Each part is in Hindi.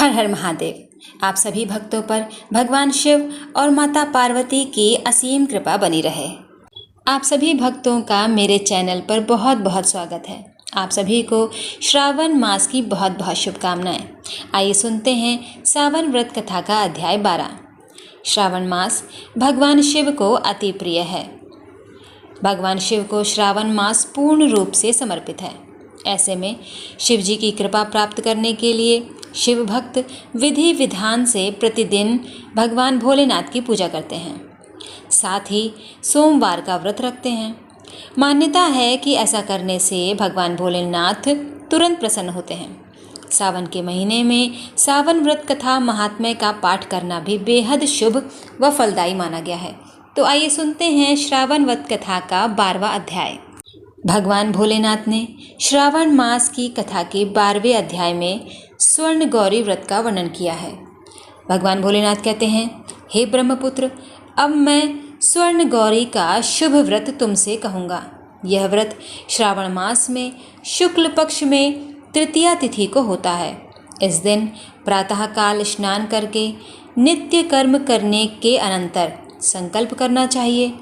हर हर महादेव। आप सभी भक्तों पर भगवान शिव और माता पार्वती की असीम कृपा बनी रहे। आप सभी भक्तों का मेरे चैनल पर बहुत बहुत स्वागत है। आप सभी को श्रावण मास की बहुत बहुत शुभकामनाएं। आइए सुनते हैं सावन व्रत कथा का अध्याय 12। श्रावण मास भगवान शिव को अति प्रिय है। भगवान शिव को श्रावण मास पूर्ण रूप से समर्पित है। ऐसे में शिव जी की कृपा प्राप्त करने के लिए शिव भक्त विधि विधान से प्रतिदिन भगवान भोलेनाथ की पूजा करते हैं। साथ ही सोमवार का व्रत रखते हैं। मान्यता है कि ऐसा करने से भगवान भोलेनाथ तुरंत प्रसन्न होते हैं। सावन के महीने में सावन व्रत कथा महात्म्य का पाठ करना भी बेहद शुभ व फलदायी माना गया है। तो आइए सुनते हैं श्रावण व्रत कथा का 12वां अध्याय। भगवान भोलेनाथ ने श्रावण मास की कथा के 12वें अध्याय में स्वर्ण गौरी व्रत का वर्णन किया है। भगवान भोलेनाथ कहते हैं, हे ब्रह्मपुत्र, अब मैं स्वर्ण गौरी का शुभ व्रत तुमसे कहूँगा। यह व्रत श्रावण मास में शुक्ल पक्ष में तृतीया तिथि को होता है। इस दिन प्रातःकाल स्नान करके नित्य कर्म करने के अनंतर संकल्प करना चाहिए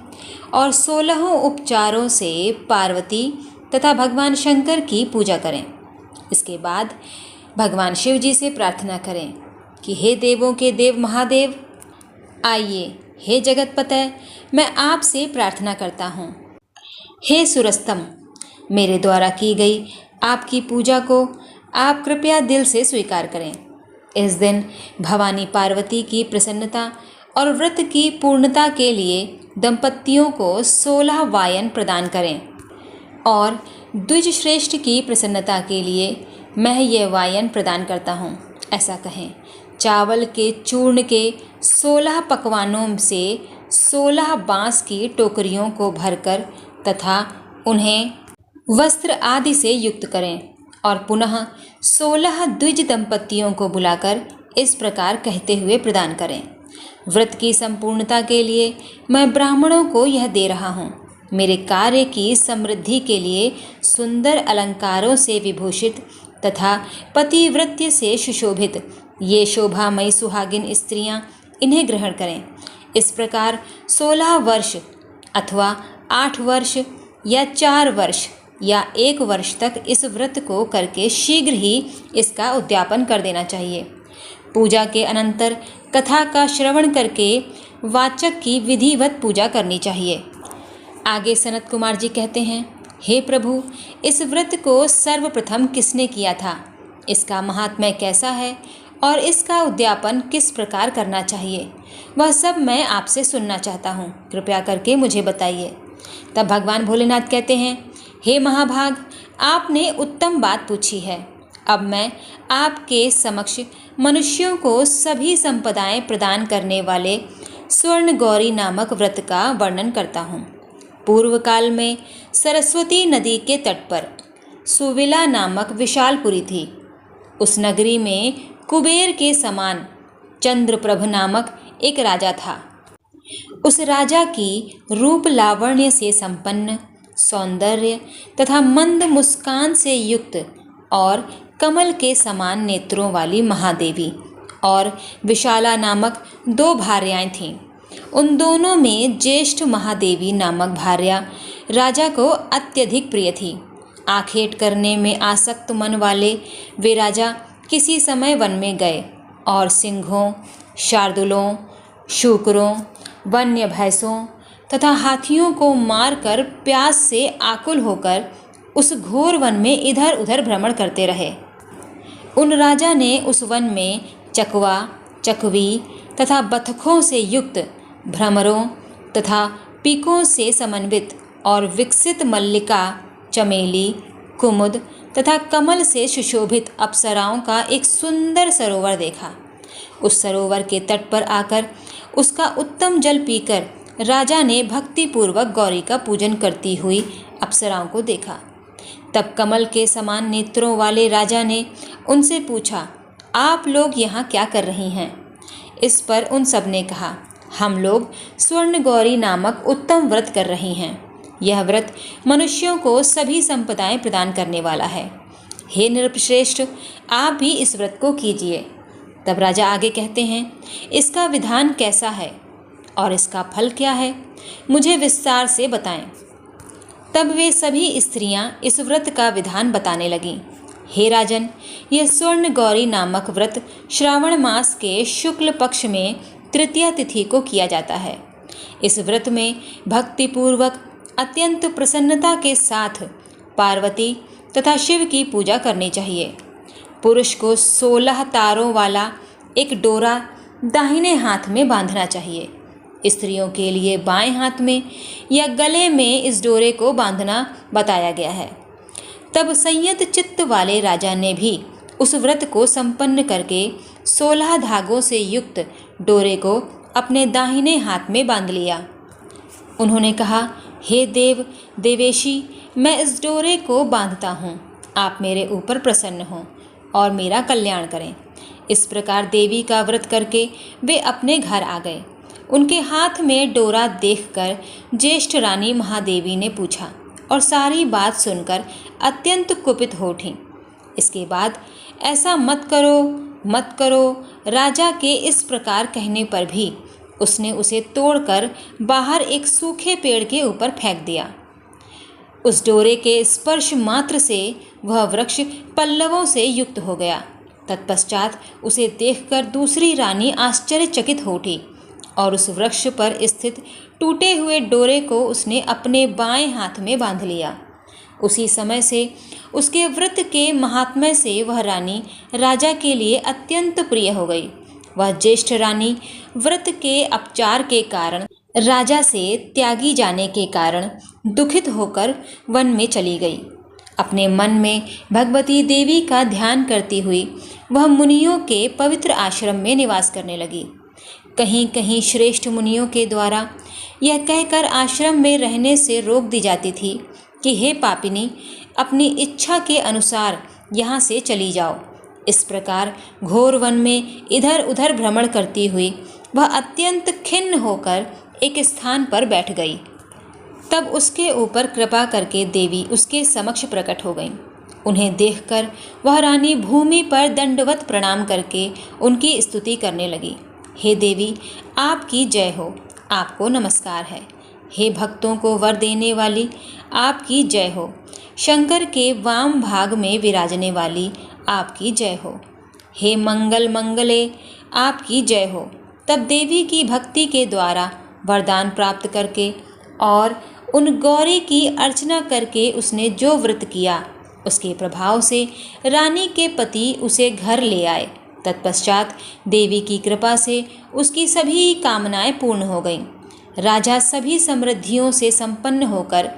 और 16 उपचारों से पार्वती तथा भगवान शंकर की पूजा करें। इसके बाद भगवान शिव जी से प्रार्थना करें कि हे देवों के देव महादेव, आइए, हे जगतपते, मैं आपसे प्रार्थना करता हूँ। हे सुरस्तम, मेरे द्वारा की गई आपकी पूजा को आप कृपया दिल से स्वीकार करें। इस दिन भवानी पार्वती की प्रसन्नता और व्रत की पूर्णता के लिए दंपतियों को 16 वायन प्रदान करें और द्विज श्रेष्ठ की प्रसन्नता के लिए मैं ये वायन प्रदान करता हूँ, ऐसा कहें। चावल के चूर्ण के 16 पकवानों से 16 बांस की टोकरियों को भरकर तथा उन्हें वस्त्र आदि से युक्त करें और पुनः 16 द्विज दंपतियों को बुलाकर इस प्रकार कहते हुए प्रदान करें, व्रत की संपूर्णता के लिए मैं ब्राह्मणों को यह दे रहा हूँ। मेरे कार्य की समृद्धि के लिए सुंदर अलंकारों से विभूषित तथा पतिव्रत्य से सुशोभित ये शोभामयी सुहागिन स्त्रियां इन्हें ग्रहण करें। इस प्रकार 16 वर्ष अथवा 8 वर्ष या 4 वर्ष या 1 वर्ष तक इस व्रत को करके शीघ्र ही इसका उद्यापन कर देना चाहिए। पूजा के अनंतर कथा का श्रवण करके वाचक की विधिवत पूजा करनी चाहिए। आगे सनत कुमार जी कहते हैं, हे प्रभु, इस व्रत को सर्वप्रथम किसने किया था, इसका महात्म्य कैसा है और इसका उद्यापन किस प्रकार करना चाहिए, वह सब मैं आपसे सुनना चाहता हूँ। कृपया करके मुझे बताइए। तब भगवान भोलेनाथ कहते हैं, हे महाभाग, आपने उत्तम बात पूछी है। अब मैं आपके समक्ष मनुष्यों को सभी संपदाएं प्रदान करने वाले स्वर्ण गौरी नामक व्रत का वर्णन करता हूँ। पूर्व काल में सरस्वती नदी के तट पर सुविला नामक विशालपुरी थी। उस नगरी में कुबेर के समान चंद्रप्रभ नामक एक राजा था। उस राजा की रूप लावण्य से संपन्न, सौंदर्य तथा मंद मुस्कान से युक्त और कमल के समान नेत्रों वाली महादेवी और विशाला नामक 2 भार्याएं थीं। उन दोनों में ज्येष्ठ महादेवी नामक भार्या राजा को अत्यधिक प्रिय थी। आखेट करने में आसक्त मन वाले वे राजा किसी समय वन में गए और सिंहों, शार्दुलों, शूकरों, वन्य भैंसों तथा हाथियों को मारकर प्यास से आकुल होकर उस घोर वन में इधर उधर भ्रमण करते रहे। उन राजा ने उस वन में चकवा, चकवी तथा बतखों से युक्त भ्रमरों तथा पीकों से समन्वित और विकसित मल्लिका, चमेली, कुमुद तथा कमल से सुशोभित अप्सराओं का एक सुंदर सरोवर देखा। उस सरोवर के तट पर आकर उसका उत्तम जल पीकर राजा ने भक्तिपूर्वक गौरी का पूजन करती हुई अप्सराओं को देखा। तब कमल के समान नेत्रों वाले राजा ने उनसे पूछा, आप लोग यहाँ क्या कर रही हैं? इस पर उन सब ने कहा, हम लोग स्वर्ण गौरी नामक उत्तम व्रत कर रही हैं। यह व्रत मनुष्यों को सभी संपदाएं प्रदान करने वाला है। हे नृपश्रेष्ठ, आप भी इस व्रत को कीजिए। तब राजा आगे कहते हैं, इसका विधान कैसा है और इसका फल क्या है, मुझे विस्तार से बताएं। तब वे सभी स्त्रियां इस व्रत का विधान बताने लगीं। हे राजन, यह स्वर्ण गौरी नामक व्रत श्रावण मास के शुक्ल पक्ष में तृतीया तिथि को किया जाता है। इस व्रत में भक्तिपूर्वक अत्यंत प्रसन्नता के साथ पार्वती तथा शिव की पूजा करनी चाहिए। पुरुष को 16 तारों वाला एक डोरा दाहिने हाथ में बांधना चाहिए। स्त्रियों के लिए बाएं हाथ में या गले में इस डोरे को बांधना बताया गया है। तब संयत चित्त वाले राजा ने भी उस व्रत को संपन्न करके 16 धागों से युक्त डोरे को अपने दाहिने हाथ में बांध लिया। उन्होंने कहा, हे देव देवेशी, मैं इस डोरे को बांधता हूँ, आप मेरे ऊपर प्रसन्न हों और मेरा कल्याण करें। इस प्रकार देवी का व्रत करके वे अपने घर आ गए। उनके हाथ में डोरा देखकर ज्येष्ठ रानी महादेवी ने पूछा और सारी बात सुनकर अत्यंत कुपित हो उठीं। इसके बाद ऐसा मत करो मत करो, राजा के इस प्रकार कहने पर भी उसने उसे तोड़कर बाहर एक सूखे पेड़ के ऊपर फेंक दिया। उस डोरे के स्पर्श मात्र से वह वृक्ष पल्लवों से युक्त हो गया। तत्पश्चात उसे देखकर दूसरी रानी आश्चर्यचकित हो उठी और उस वृक्ष पर स्थित टूटे हुए डोरे को उसने अपने बाएं हाथ में बांध लिया। उसी समय से उसके व्रत के महात्म्य से वह रानी राजा के लिए अत्यंत प्रिय हो गई। वह ज्येष्ठ रानी व्रत के अपचार के कारण राजा से त्यागी जाने के कारण दुखित होकर वन में चली गई। अपने मन में भगवती देवी का ध्यान करती हुई वह मुनियों के पवित्र आश्रम में निवास करने लगी। कहीं कहीं श्रेष्ठ मुनियों के द्वारा यह कहकर आश्रम में रहने से रोक दी जाती थी कि हे पापिनी, अपनी इच्छा के अनुसार यहाँ से चली जाओ। इस प्रकार घोर वन में इधर उधर भ्रमण करती हुई वह अत्यंत खिन्न होकर एक स्थान पर बैठ गई। तब उसके ऊपर कृपा करके देवी उसके समक्ष प्रकट हो गईं। उन्हें देखकर वह रानी भूमि पर दंडवत प्रणाम करके उनकी स्तुति करने लगी। हे देवी, आपकी जय हो, आपको नमस्कार है। हे भक्तों को वर देने वाली, आपकी जय हो। शंकर के वाम भाग में विराजने वाली, आपकी जय हो। हे मंगल मंगले, आपकी जय हो। तब देवी की भक्ति के द्वारा वरदान प्राप्त करके और उन गौरी की अर्चना करके उसने जो व्रत किया, उसके प्रभाव से रानी के पति उसे घर ले आए। तत्पश्चात देवी की कृपा से उसकी सभी कामनाएं पूर्ण हो गईं। राजा सभी समृद्धियों से संपन्न होकर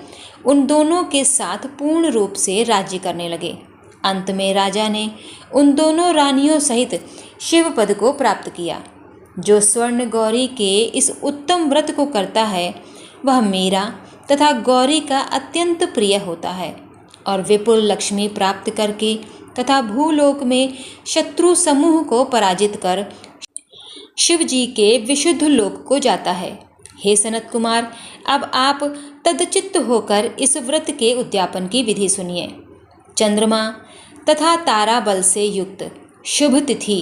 उन दोनों के साथ पूर्ण रूप से राज्य करने लगे। अंत में राजा ने उन दोनों रानियों सहित शिव पद को प्राप्त किया। जो स्वर्ण गौरी के इस उत्तम व्रत को करता है, वह मेरा तथा गौरी का अत्यंत प्रिय होता है और विपुल लक्ष्मी प्राप्त करके तथा भूलोक में शत्रु समूह को पराजित कर शिव जी के विशुद्ध लोक को जाता है। हे सनत कुमार, अब आप तदचित्त होकर इस व्रत के उद्यापन की विधि सुनिए। चंद्रमा तथा तारा बल से युक्त शुभ तिथि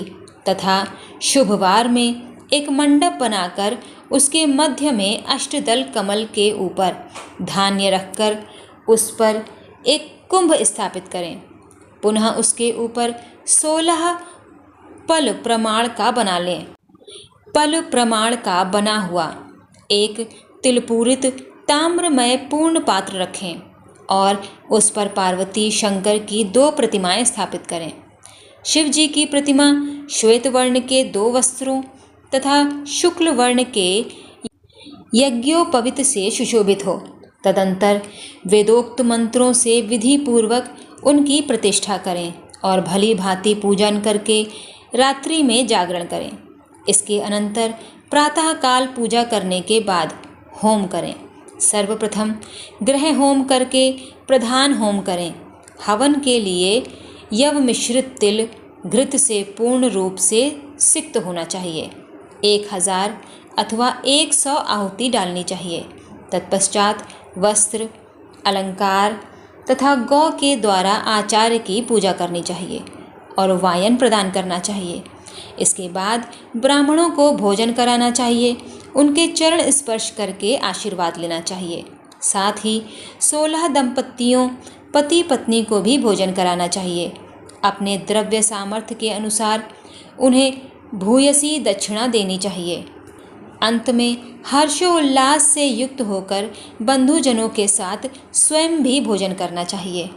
तथा शुभवार में एक मंडप बनाकर उसके मध्य में अष्टदल कमल के ऊपर धान्य रखकर उस पर एक कुंभ स्थापित करें। पुनः उसके ऊपर 16 पल प्रमाण का बना लें। पल प्रमाण का बना हुआ एक तिलपूरित ताम्रमय पूर्ण पात्र रखें और उस पर पार्वती शंकर की 2 प्रतिमाएं स्थापित करें। शिव जी की प्रतिमा श्वेत वर्ण के 2 वस्त्रों तथा शुक्ल वर्ण के यज्ञोपवीत से सुशोभित हो। तदंतर वेदोक्त मंत्रों से विधि पूर्वक उनकी प्रतिष्ठा करें और भली भांति पूजन करके रात्रि में जागरण करें। इसके अनंतर प्रातःकाल पूजा करने के बाद होम करें। सर्वप्रथम ग्रह होम करके प्रधान होम करें। हवन के लिए यव मिश्रित तिल घृत से पूर्ण रूप से सिक्त होना चाहिए। 1000 अथवा 100 आहुति डालनी चाहिए। तत्पश्चात वस्त्र, अलंकार तथा गौ के द्वारा आचार्य की पूजा करनी चाहिए और वायन प्रदान करना चाहिए। इसके बाद ब्राह्मणों को भोजन कराना चाहिए, उनके चरण स्पर्श करके आशीर्वाद लेना चाहिए। साथ ही 16 दंपत्तियों पति पत्नी को भी भोजन कराना चाहिए। अपने द्रव्य सामर्थ्य के अनुसार उन्हें भूयसी दक्षिणा देनी चाहिए। अंत में हर्षोल्लास से युक्त होकर बंधुजनों के साथ स्वयं भी भोजन करना चाहिए।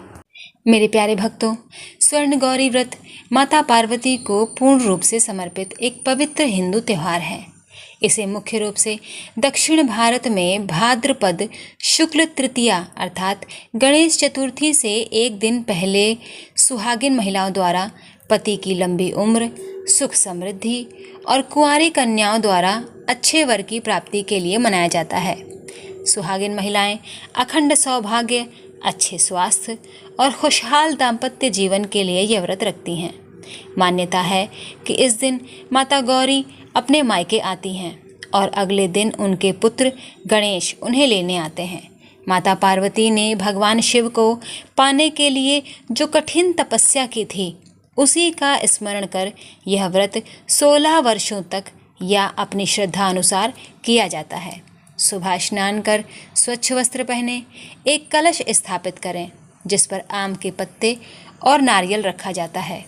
मेरे प्यारे भक्तों, स्वर्ण गौरी व्रत माता पार्वती को पूर्ण रूप से समर्पित एक पवित्र हिंदू त्यौहार है। इसे मुख्य रूप से दक्षिण भारत में भाद्रपद शुक्ल तृतीया अर्थात गणेश चतुर्थी से एक दिन पहले सुहागिन महिलाओं द्वारा पति की लंबी उम्र, सुख समृद्धि और कुंवारी कन्याओं द्वारा अच्छे वर की प्राप्ति के लिए मनाया जाता है। सुहागिन महिलाएं अखंड सौभाग्य, अच्छे स्वास्थ्य और खुशहाल दाम्पत्य जीवन के लिए यह व्रत रखती हैं। मान्यता है कि इस दिन माता गौरी अपने मायके आती हैं और अगले दिन उनके पुत्र गणेश उन्हें लेने आते हैं। माता पार्वती ने भगवान शिव को पाने के लिए जो कठिन तपस्या की थी, उसी का स्मरण कर यह व्रत 16 वर्षों तक या अपनी श्रद्धा अनुसार किया जाता है। सुबह स्नान कर स्वच्छ वस्त्र पहने, एक कलश स्थापित करें जिस पर आम के पत्ते और नारियल रखा जाता है।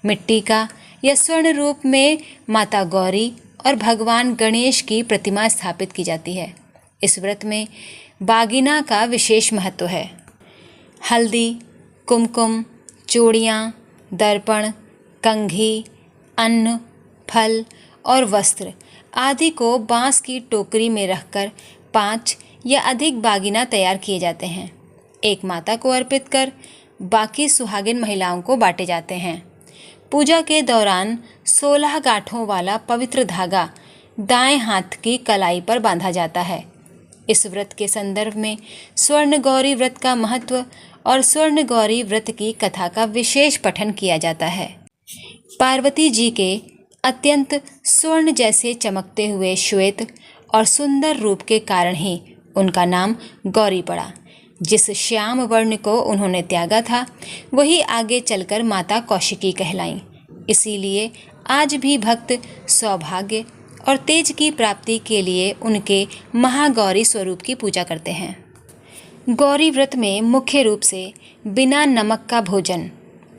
मिट्टी का या स्वर्ण रूप में माता गौरी और भगवान गणेश की प्रतिमा स्थापित की जाती है। इस व्रत में बागिना का विशेष महत्व है। हल्दी, कुमकुम, चूड़ियाँ, दर्पण, कंघी, अन्न, फल और वस्त्र आदि को बांस की टोकरी में रखकर 5 या अधिक बागिना तैयार किए जाते हैं। एक माता को अर्पित कर बाकी सुहागिन महिलाओं को बांटे जाते हैं। पूजा के दौरान 16 गांठों वाला पवित्र धागा दाएं हाथ की कलाई पर बांधा जाता है। इस व्रत के संदर्भ में स्वर्ण गौरी व्रत का महत्व और स्वर्ण गौरी व्रत की कथा का विशेष पठन किया जाता है। पार्वती जी के अत्यंत स्वर्ण जैसे चमकते हुए श्वेत और सुंदर रूप के कारण ही उनका नाम गौरी पड़ा। जिस श्याम वर्ण को उन्होंने त्यागा था, वही आगे चलकर माता कौशिकी कहलाईं। इसीलिए आज भी भक्त सौभाग्य और तेज की प्राप्ति के लिए उनके महागौरी स्वरूप की पूजा करते हैं। गौरी व्रत में मुख्य रूप से बिना नमक का भोजन,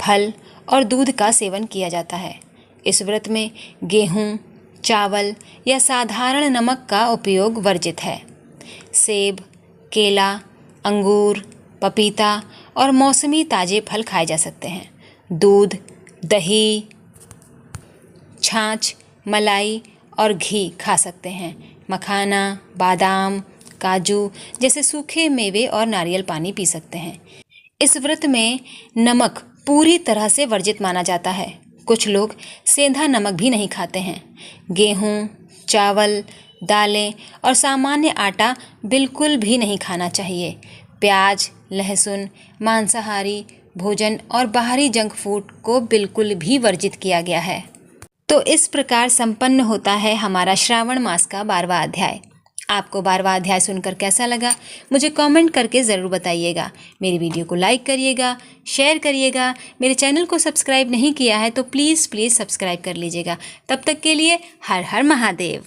फल और दूध का सेवन किया जाता है। इस व्रत में गेहूँ, चावल या साधारण नमक का उपयोग वर्जित है। सेब, केला, अंगूर, पपीता और मौसमी ताजे फल खाए जा सकते हैं। दूध, दही, छाछ, मलाई और घी खा सकते हैं। मखाना, बादाम, काजू जैसे सूखे मेवे और नारियल पानी पी सकते हैं। इस व्रत में नमक पूरी तरह से वर्जित माना जाता है। कुछ लोग सेंधा नमक भी नहीं खाते हैं। गेहूँ, चावल, दालें और सामान्य आटा बिल्कुल भी नहीं खाना चाहिए। प्याज, लहसुन, मांसाहारी भोजन और बाहरी जंक फूड को बिल्कुल भी वर्जित किया गया है। तो इस प्रकार संपन्न होता है हमारा श्रावण मास का 12वां अध्याय। आपको 12वां अध्याय सुनकर कैसा लगा, मुझे कमेंट करके ज़रूर बताइएगा। मेरी वीडियो को लाइक करिएगा, शेयर करिएगा। मेरे चैनल को सब्सक्राइब नहीं किया है तो प्लीज़ सब्सक्राइब कर लीजिएगा। तब तक के लिए हर हर महादेव।